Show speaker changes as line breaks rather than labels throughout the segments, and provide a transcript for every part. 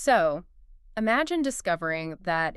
So, imagine discovering that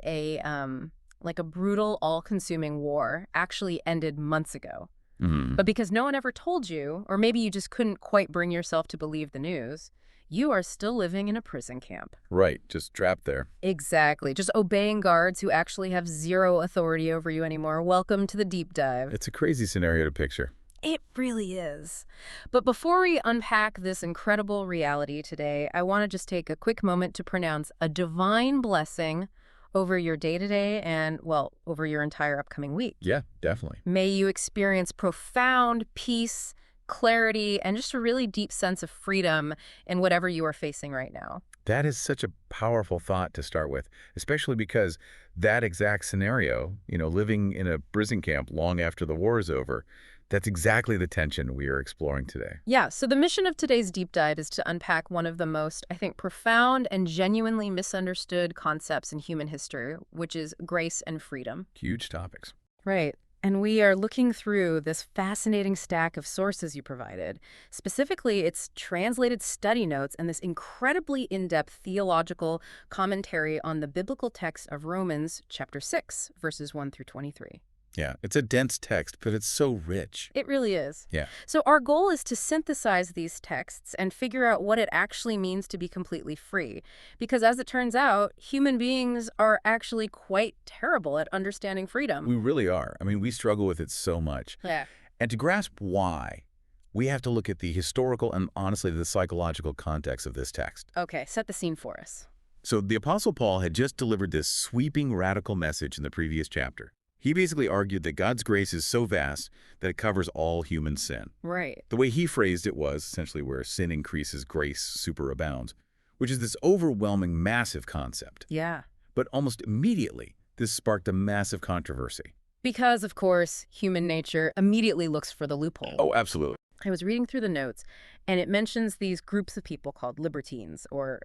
like a brutal, all-consuming war actually ended months ago.
Hmm.
But because no one ever told you, or maybe you just couldn't quite bring yourself to believe the news, you are still living in a prison camp.
Right, just trapped there.
Exactly. Just obeying guards who actually have zero authority over you anymore. Welcome to the deep dive.
It's a crazy scenario to picture.
It really is. But before we unpack this incredible reality today, I want to just take a quick moment to pronounce a divine blessing over your day-to-day and, well, over your entire upcoming week.
Yeah, definitely.
May you experience profound peace, clarity, and just a really deep sense of freedom in whatever you are facing right now.
That is such a powerful thought to start with, especially because that exact scenario, living in a prison camp long after the war is over, that's exactly the tension we are exploring today.
Yeah, so the mission of today's deep dive is to unpack one of the most, I think, profound and genuinely misunderstood concepts in human history, which is grace and freedom.
Huge topics.
Right. And we are looking through this fascinating stack of sources you provided. Specifically, its translated study notes and this incredibly in-depth theological commentary on the biblical text of Romans chapter 6, verses 1 through 23.
Yeah, it's a dense text, but it's so rich.
It really is.
Yeah.
So our goal is to synthesize these texts and figure out what it actually means to be completely free. Because as it turns out, human beings are actually quite terrible at understanding freedom.
We really are. I mean, we struggle with it so much.
Yeah.
And to grasp why, we have to look at the historical and, honestly, the psychological context of this text.
Okay, set the scene for us.
So the Apostle Paul had just delivered this sweeping, radical message in the previous chapter. He basically argued that God's grace is so vast that it covers all human sin.
Right.
The way he phrased it was essentially where sin increases, grace superabounds, which is this overwhelming, massive concept.
Yeah.
But almost immediately, this sparked a massive controversy.
Because, of course, human nature immediately looks for the loophole.
Oh, absolutely.
I was reading through the notes, and it mentions these groups of people called libertines or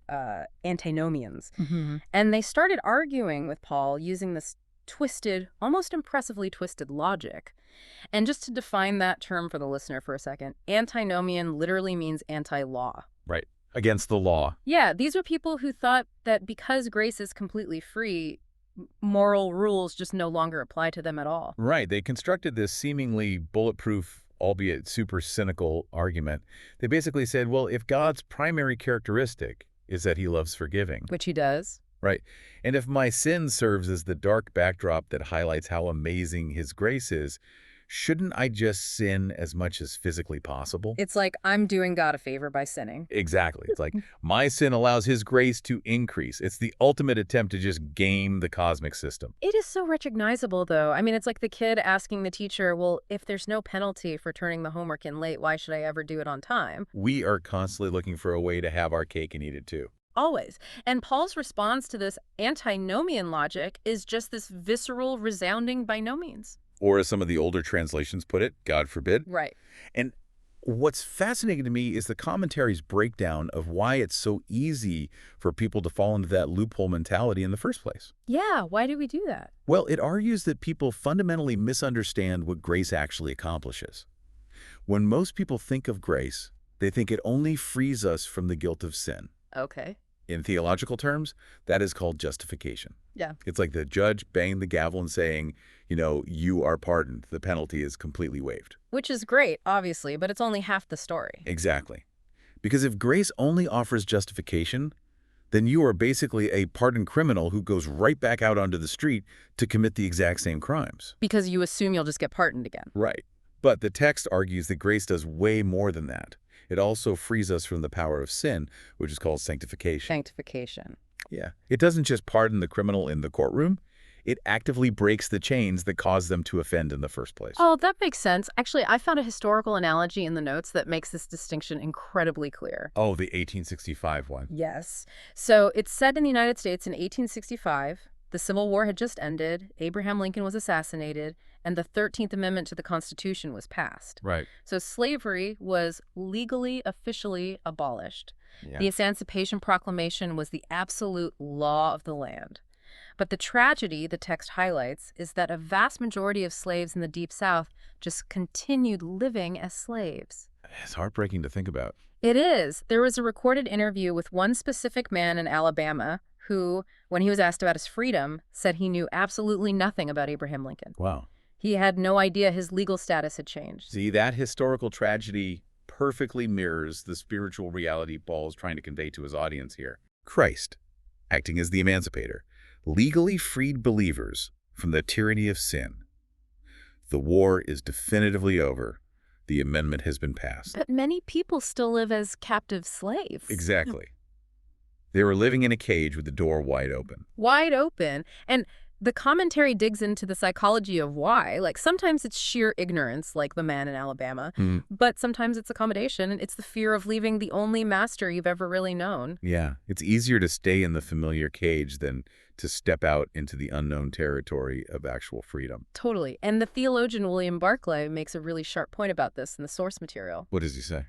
antinomians. And they started arguing with Paul using this twisted, almost impressively twisted logic. And just to define that term for the listener for a second, antinomian literally means anti-law.
Right. Against the law.
Yeah, these were people who thought that because grace is completely free, moral rules just no longer apply to them at all.
Right. They constructed this seemingly bulletproof, albeit super cynical argument. They basically said, well, if God's primary characteristic is that he loves forgiving.
Which he does.
Right. And if my sin serves as the dark backdrop that highlights how amazing his grace is, shouldn't I just sin as much as physically possible?
It's like I'm doing God a favor by sinning.
Exactly. It's like my sin allows his grace to increase. It's the ultimate attempt to just game the cosmic system.
It is so recognizable, though. I mean, it's like the kid asking the teacher, well, if there's no penalty for turning the homework in late, why should I ever do it on time?
We are constantly looking for a way to have our cake and eat it too.
Always. And Paul's response to this antinomian logic is just this visceral, resounding by no means.
Or as some of the older translations put it, God forbid.
Right.
And what's fascinating to me is the commentary's breakdown of why it's so easy for people to fall into that loophole mentality in the first place.
Yeah, why do we do that?
Well, it argues that people fundamentally misunderstand what grace actually accomplishes. When most people think of grace, they think it only frees us from the guilt of sin.
Okay.
In theological terms, that is called justification.
Yeah.
It's like the judge banging the gavel and saying, you are pardoned. The penalty is completely waived.
Which is great, obviously, but it's only half the story.
Exactly. Because if grace only offers justification, then you are basically a pardoned criminal who goes right back out onto the street to commit the exact same crimes.
Because you assume you'll just get pardoned again.
Right. But the text argues that grace does way more than that. It also frees us from the power of sin, which is called sanctification.
Sanctification.
Yeah. It doesn't just pardon the criminal in the courtroom. It actively breaks the chains that cause them to offend in the first place.
Oh, that makes sense. Actually, I found a historical analogy in the notes that makes this distinction incredibly clear.
Oh, the 1865 one.
Yes. So it's set in the United States in 1865. The Civil War had just ended, Abraham Lincoln was assassinated, and the 13th Amendment to the Constitution was passed.
Right.
So slavery was legally, officially abolished.
Yeah.
The Emancipation Proclamation was the absolute law of the land. But the tragedy the text highlights is that a vast majority of slaves in the Deep South just continued living as slaves.
It's heartbreaking to think about.
It is. There was a recorded interview with one specific man in Alabama who, when he was asked about his freedom, said he knew absolutely nothing about Abraham Lincoln.
Wow.
He had no idea his legal status had changed.
See, that historical tragedy perfectly mirrors the spiritual reality Paul is trying to convey to his audience here. Christ, acting as the emancipator, legally freed believers from the tyranny of sin. The war is definitively over. The amendment has been passed.
But many people still live as captive slaves.
Exactly. They were living in a cage with the door wide open.
Wide open. And the commentary digs into the psychology of why. Like, sometimes it's sheer ignorance, like the man in Alabama, but sometimes it's accommodation, and it's the fear of leaving the only master you've ever really known.
Yeah, it's easier to stay in the familiar cage than to step out into the unknown territory of actual freedom.
Totally. And the theologian William Barclay makes a really sharp point about this in the source material.
What does he say?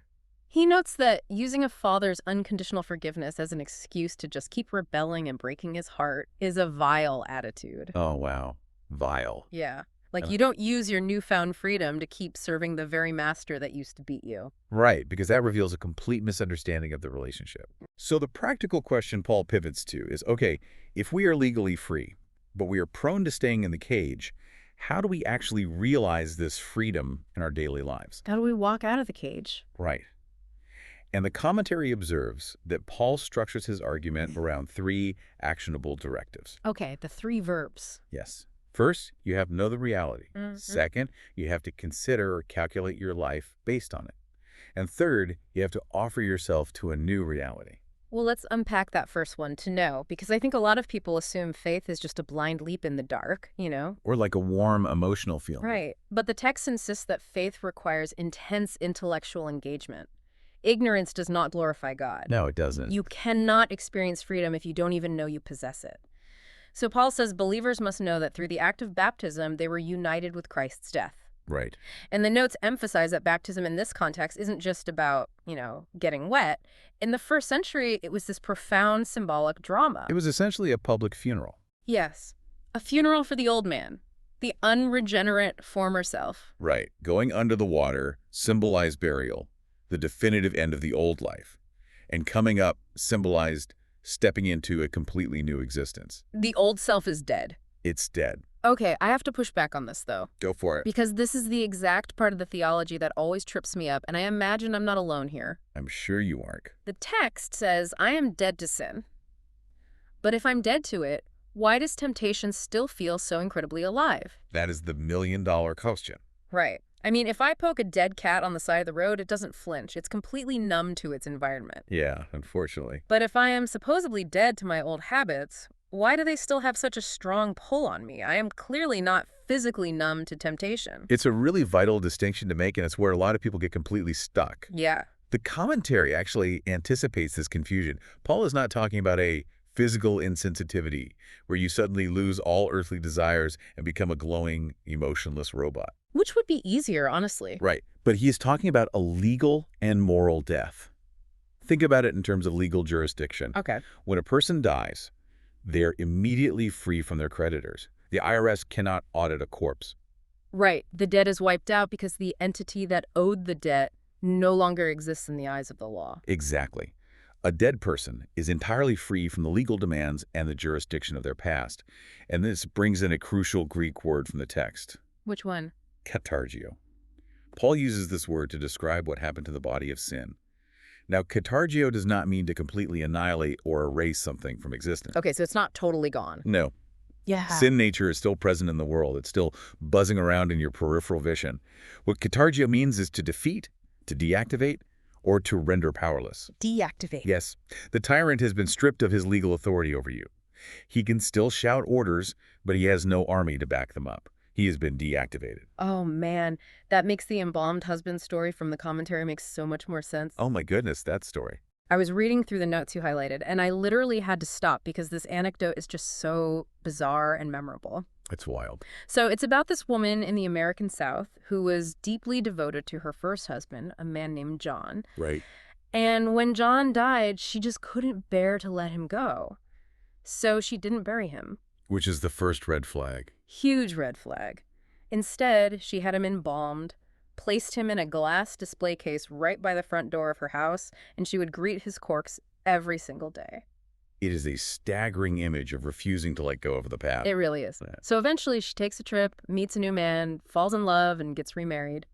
He notes that using a father's unconditional forgiveness as an excuse to just keep rebelling and breaking his heart is a vile attitude.
Oh, wow. Vile.
Yeah. Like, you don't use your newfound freedom to keep serving the very master that used to beat you.
Right, because that reveals a complete misunderstanding of the relationship. So the practical question Paul pivots to is, okay, if we are legally free, but we are prone to staying in the cage, how do we actually realize this freedom in our daily lives?
How do we walk out of the cage?
Right. And the commentary observes that Paul structures his argument around 3 actionable directives.
Okay, the 3 verbs.
Yes. First, you have to know the reality. Second, you have to consider or calculate your life based on it. And third, you have to offer yourself to a new reality.
Well, let's unpack that first one, to know, because I think a lot of people assume faith is just a blind leap in the dark, you know?
Or like a warm emotional feeling.
Right. But the text insists that faith requires intense intellectual engagement. Ignorance does not glorify God.
No, it doesn't.
You cannot experience freedom if you don't even know you possess it. So Paul says believers must know that through the act of baptism, they were united with Christ's death.
Right.
And the notes emphasize that baptism in this context isn't just about, getting wet. In the first century, it was this profound symbolic drama.
It was essentially a public funeral.
Yes. A funeral for the old man, the unregenerate former self.
Right. Going under the water symbolized burial, the definitive end of the old life. And coming up symbolized stepping into a completely new existence.
The old self is dead.
It's dead.
Okay, I have to push back on this, though.
Go for it.
Because this is the exact part of the theology that always trips me up, and I imagine I'm not alone here.
I'm sure you aren't.
The text says, I am dead to sin. But if I'm dead to it, why does temptation still feel so incredibly alive?
That is the $1 million question.
Right. I mean, if I poke a dead cat on the side of the road, it doesn't flinch. It's completely numb to its environment.
Yeah, unfortunately.
But if I am supposedly dead to my old habits, why do they still have such a strong pull on me? I am clearly not physically numb to temptation.
It's a really vital distinction to make, and it's where a lot of people get completely stuck.
Yeah.
The commentary actually anticipates this confusion. Paul is not talking about a physical insensitivity where you suddenly lose all earthly desires and become a glowing, emotionless robot.
Which would be easier, honestly.
Right. But he is talking about a legal and moral death. Think about it in terms of legal jurisdiction.
Okay.
When a person dies, they're immediately free from their creditors. The IRS cannot audit a corpse.
Right. The debt is wiped out because the entity that owed the debt no longer exists in the eyes of the law.
Exactly. A dead person is entirely free from the legal demands and the jurisdiction of their past. And this brings in a crucial Greek word from the text.
Which one?
Katargio. Paul uses this word to describe what happened to the body of sin. Now, katargio does not mean to completely annihilate or erase something from existence.
Okay, so it's not totally gone.
No.
Yeah.
Sin nature is still present in the world. It's still buzzing around in your peripheral vision. What katargio means is to defeat, to deactivate, or to render powerless.
Deactivate.
Yes. The tyrant has been stripped of his legal authority over you. He can still shout orders, but he has no army to back them up. He has been deactivated.
Oh, man. That makes the embalmed husband story from the commentary make so much more sense.
Oh my goodness, that story.
I was reading through the notes you highlighted, and I literally had to stop because this anecdote is just so bizarre and memorable.
It's wild.
So it's about this woman in the American South who was deeply devoted to her first husband, a man named John.
Right.
And when John died, she just couldn't bear to let him go. So she didn't bury him.
Which is the first red flag.
Huge red flag. Instead, she had him embalmed, placed him in a glass display case right by the front door of her house, and she would greet his corpse every single day.
It is a staggering image of refusing to let go of the past.
It really is.
Yeah.
So eventually she takes a trip, meets a new man, falls in love, and gets remarried.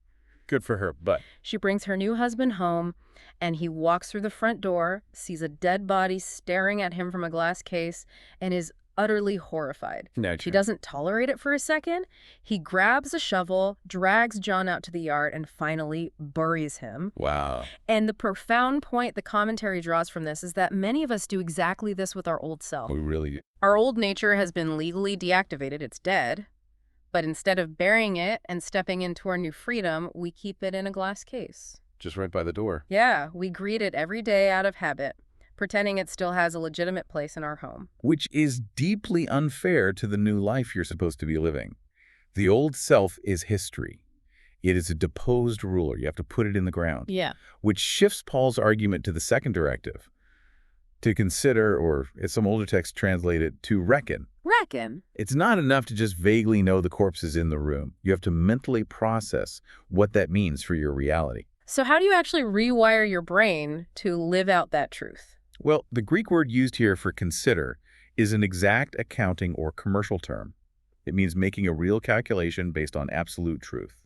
Good for her, but
She brings her new husband home, and he walks through the front door, sees a dead body staring at him from a glass case, and is utterly horrified. He doesn't tolerate it for a second. He grabs a shovel, drags John out to the yard, and finally buries him.
Wow.
And the profound point the commentary draws from this is that many of us do exactly this with our old self.
We really do.
Our old nature has been legally deactivated. It's dead. But instead of burying it and stepping into our new freedom, we keep it in a glass case.
Just right by the door.
Yeah, we greet it every day out of habit, pretending it still has a legitimate place in our home.
Which is deeply unfair to the new life you're supposed to be living. The old self is history. It is a deposed ruler. You have to put it in the ground.
Yeah.
Which shifts Paul's argument to the second directive. To consider, or as some older texts translate it, to reckon.
Reckon?
It's not enough to just vaguely know the corpse is in the room. You have to mentally process what that means for your reality.
So how do you actually rewire your brain to live out that truth?
Well, the Greek word used here for consider is an exact accounting or commercial term. It means making a real calculation based on absolute truth.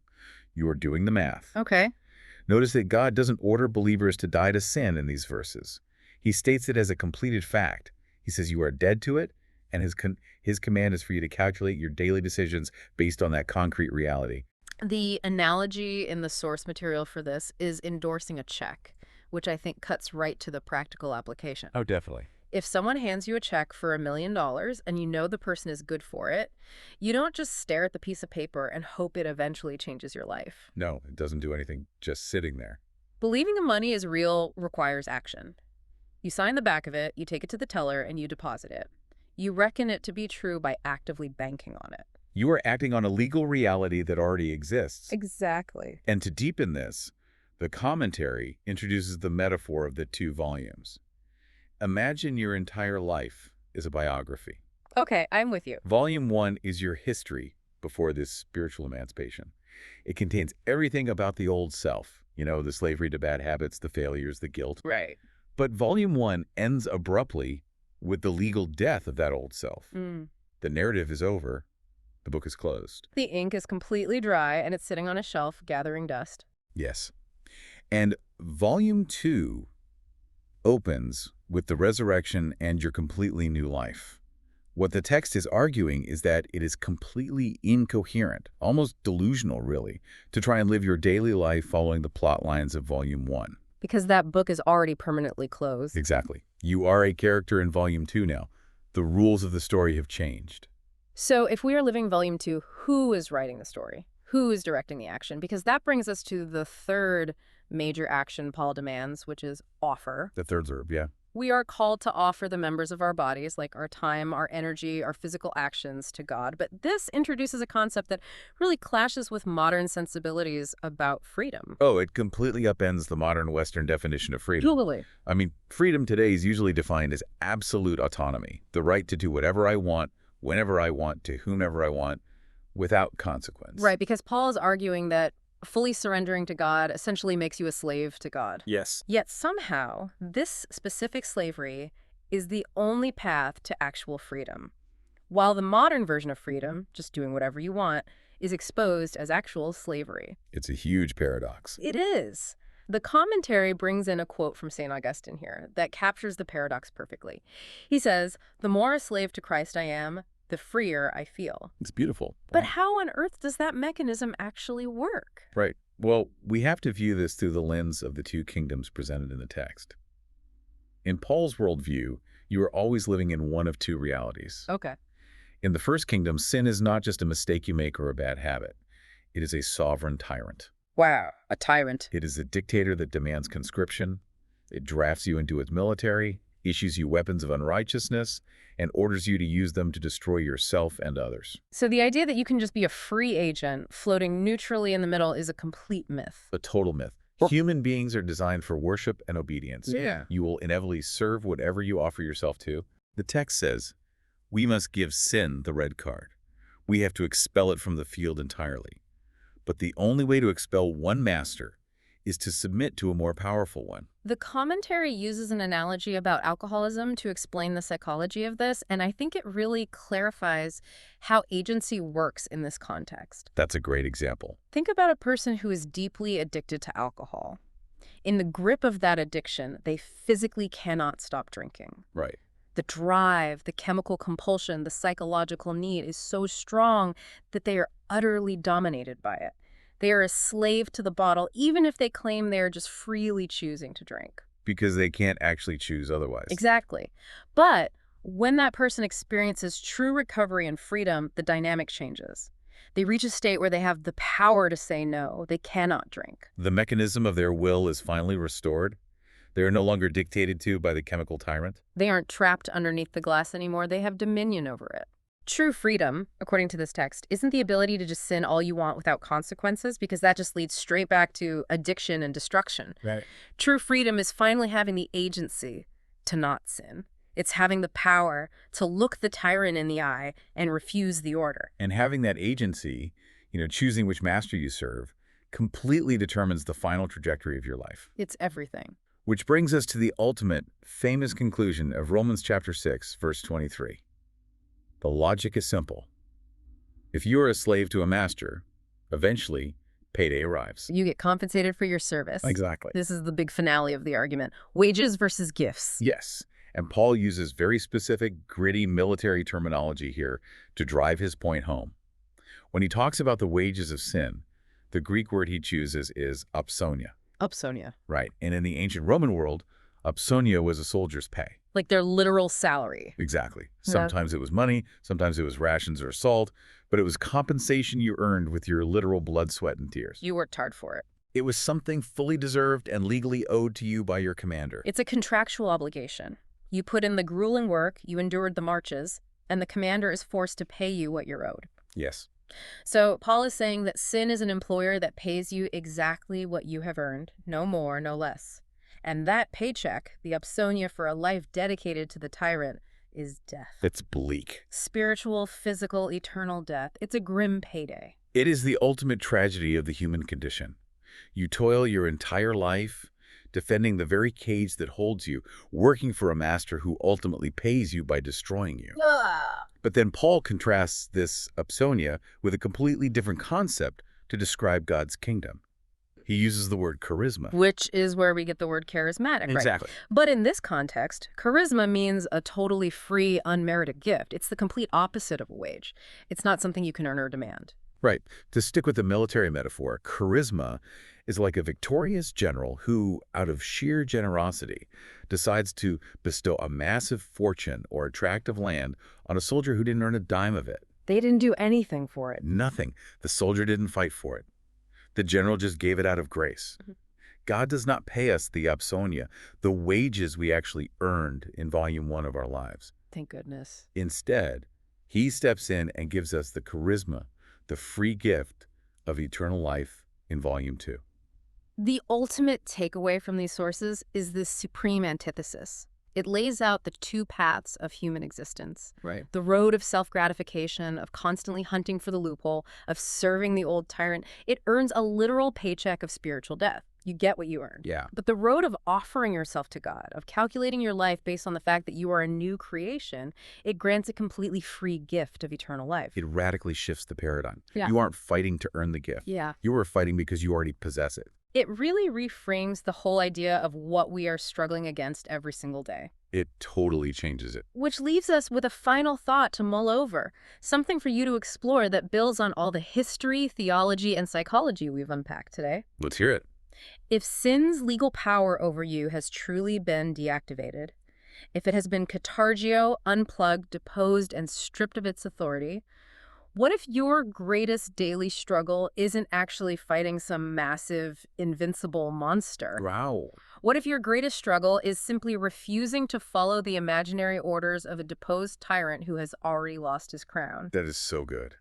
You are doing the math.
Okay.
Notice that God doesn't order believers to die to sin in these verses. He states it as a completed fact. He says you are dead to it, and his command is for you to calculate your daily decisions based on that concrete reality.
The analogy in the source material for this is endorsing a check, which I think cuts right to the practical application.
Oh, definitely.
If someone hands you a check for $1 million and you know the person is good for it, you don't just stare at the piece of paper and hope it eventually changes your life.
No, it doesn't do anything just sitting there.
Believing the money is real requires action. You sign the back of it, you take it to the teller, and you deposit it. You reckon it to be true by actively banking on it.
You are acting on a legal reality that already exists.
Exactly.
And to deepen this, the commentary introduces the metaphor of the two volumes. Imagine your entire life is a biography.
Okay, I'm with you.
Volume 1 is your history before this spiritual emancipation. It contains everything about the old self, the slavery to bad habits, the failures, the guilt.
Right.
But Volume 1 ends abruptly with the legal death of that old self. The narrative is over. The book is closed.
The ink is completely dry, and it's sitting on a shelf gathering dust.
Yes. And Volume 2 opens with the resurrection and your completely new life. What the text is arguing is that it is completely incoherent, almost delusional, really, to try and live your daily life following the plot lines of Volume 1.
Because that book is already permanently closed.
Exactly. You are a character in Volume 2 now. The rules of the story have changed.
So if we are living Volume 2, who is writing the story? Who is directing the action? Because that brings us to the third major action Paul demands, which is offer.
The third verb, yeah.
We are called to offer the members of our bodies, like our time, our energy, our physical actions, to God. But this introduces a concept that really clashes with modern sensibilities about freedom.
Oh, it completely upends the modern Western definition of freedom.
Totally.
I mean, freedom today is usually defined as absolute autonomy, the right to do whatever I want, whenever I want, to whomever I want, without consequence.
Right, because Paul is arguing that fully surrendering to God essentially makes you a slave to God.
Yes.
Yet somehow, this specific slavery is the only path to actual freedom. While the modern version of freedom, just doing whatever you want, is exposed as actual slavery.
It's a huge paradox.
It is. The commentary brings in a quote from St. Augustine here that captures the paradox perfectly. He says, "The more a slave to Christ I am, the freer I feel."
It's beautiful.
But how on earth does that mechanism actually work?
Right. Well, we have to view this through the lens of the two kingdoms presented in the text. In Paul's worldview, you are always living in one of two realities.
Okay.
In the first kingdom, sin is not just a mistake you make or a bad habit. It is a sovereign tyrant.
Wow, a tyrant.
It is a dictator that demands conscription. It drafts you into its military, issues you weapons of unrighteousness, and orders you to use them to destroy yourself and others.
So the idea that you can just be a free agent floating neutrally in the middle is a complete myth.
A total myth. Human beings are designed for worship and obedience.
Yeah.
You will inevitably serve whatever you offer yourself to. The text says, we must give sin the red card. We have to expel it from the field entirely. But the only way to expel one master is to submit to a more powerful one.
The commentary uses an analogy about alcoholism to explain the psychology of this, and I think it really clarifies how agency works in this context.
That's a great example.
Think about a person who is deeply addicted to alcohol. In the grip of that addiction, they physically cannot stop drinking.
Right.
The drive, the chemical compulsion, the psychological need is so strong that they are utterly dominated by it. They are a slave to the bottle, even if they claim they are just freely choosing to drink.
Because they can't actually choose otherwise.
Exactly. But when that person experiences true recovery and freedom, the dynamic changes. They reach a state where they have the power to say no. They cannot drink.
The mechanism of their will is finally restored. They are no longer dictated to by the chemical tyrant.
They aren't trapped underneath the glass anymore. They have dominion over it. True freedom, according to this text, isn't the ability to just sin all you want without consequences, because that just leads straight back to addiction and destruction.
Right.
True freedom is finally having the agency to not sin. It's having the power to look the tyrant in the eye and refuse the order.
And having that agency, choosing which master you serve, completely determines the final trajectory of your life.
It's everything.
Which brings us to the ultimate, famous conclusion of Romans chapter 6, verse 23. The logic is simple. If you are a slave to a master, eventually payday arrives.
You get compensated for your service.
Exactly.
This is the big finale of the argument. Wages versus gifts.
Yes. And Paul uses very specific, gritty military terminology here to drive his point home. When he talks about the wages of sin, the Greek word he chooses is opsonia.
Opsonia.
Right. And in the ancient Roman world, opsonia was a soldier's pay.
Like their literal salary.
Exactly. Sometimes it was money, sometimes it was rations or salt, but it was compensation you earned with your literal blood, sweat, and tears.
You worked hard for it.
It was something fully deserved and legally owed to you by your commander.
It's a contractual obligation. You put in the grueling work, you endured the marches, and the commander is forced to pay you what you're owed.
Yes.
So Paul is saying that sin is an employer that pays you exactly what you have earned, no more, no less. And that paycheck, the opsonia for a life dedicated to the tyrant, is death.
It's bleak.
Spiritual, physical, eternal death. It's a grim payday.
It is the ultimate tragedy of the human condition. You toil your entire life, defending the very cage that holds you, working for a master who ultimately pays you by destroying you. But then Paul contrasts this opsonia with a completely different concept to describe God's kingdom. He uses the word charisma.
Which is where we get the word charismatic,
Exactly.
right? But in this context, charisma means a totally free, unmerited gift. It's the complete opposite of a wage. It's not something you can earn or demand.
Right. To stick with the military metaphor, charisma is like a victorious general who, out of sheer generosity, decides to bestow a massive fortune or a tract of land on a soldier who didn't earn a dime of it.
They didn't do anything for it.
Nothing. The soldier didn't fight for it. The general just gave it out of grace. God does not pay us the opsonia, the wages we actually earned in volume 1 of our lives.
Thank goodness.
Instead, he steps in and gives us the charisma, the free gift of eternal life in volume 2.
The ultimate takeaway from these sources is this supreme antithesis. It lays out the two paths of human existence.
Right.
The road of self-gratification, of constantly hunting for the loophole, of serving the old tyrant. It earns a literal paycheck of spiritual death. You get what you earned.
Yeah.
But the road of offering yourself to God, of calculating your life based on the fact that you are a new creation, it grants a completely free gift of eternal life.
It radically shifts the paradigm.
Yeah.
You aren't fighting to earn the gift.
Yeah.
You are fighting because you already possess it.
It really reframes the whole idea of what we are struggling against every single day.
It totally changes it.
Which leaves us with a final thought to mull over, something for you to explore that builds on all the history, theology, and psychology we've unpacked today.
Let's hear it.
If sin's legal power over you has truly been deactivated, if it has been catargio, unplugged, deposed, and stripped of its authority, what if your greatest daily struggle isn't actually fighting some massive, invincible monster?
Wow.
What if your greatest struggle is simply refusing to follow the imaginary orders of a deposed tyrant who has already lost his crown?
That is so good.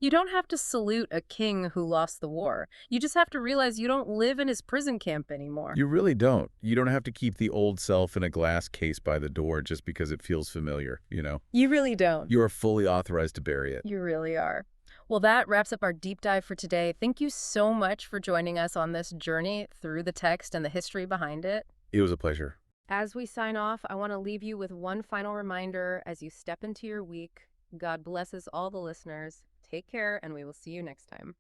You don't have to salute a king who lost the war. You just have to realize you don't live in his prison camp anymore.
You really don't. You don't have to keep the old self in a glass case by the door just because it feels familiar,
You really don't.
You are fully authorized to bury it.
You really are. Well, that wraps up our deep dive for today. Thank you so much for joining us on this journey through the text and the history behind it.
It was a pleasure.
As we sign off, I want to leave you with one final reminder as you step into your week. God blesses all the listeners. Take care, and we will see you next time.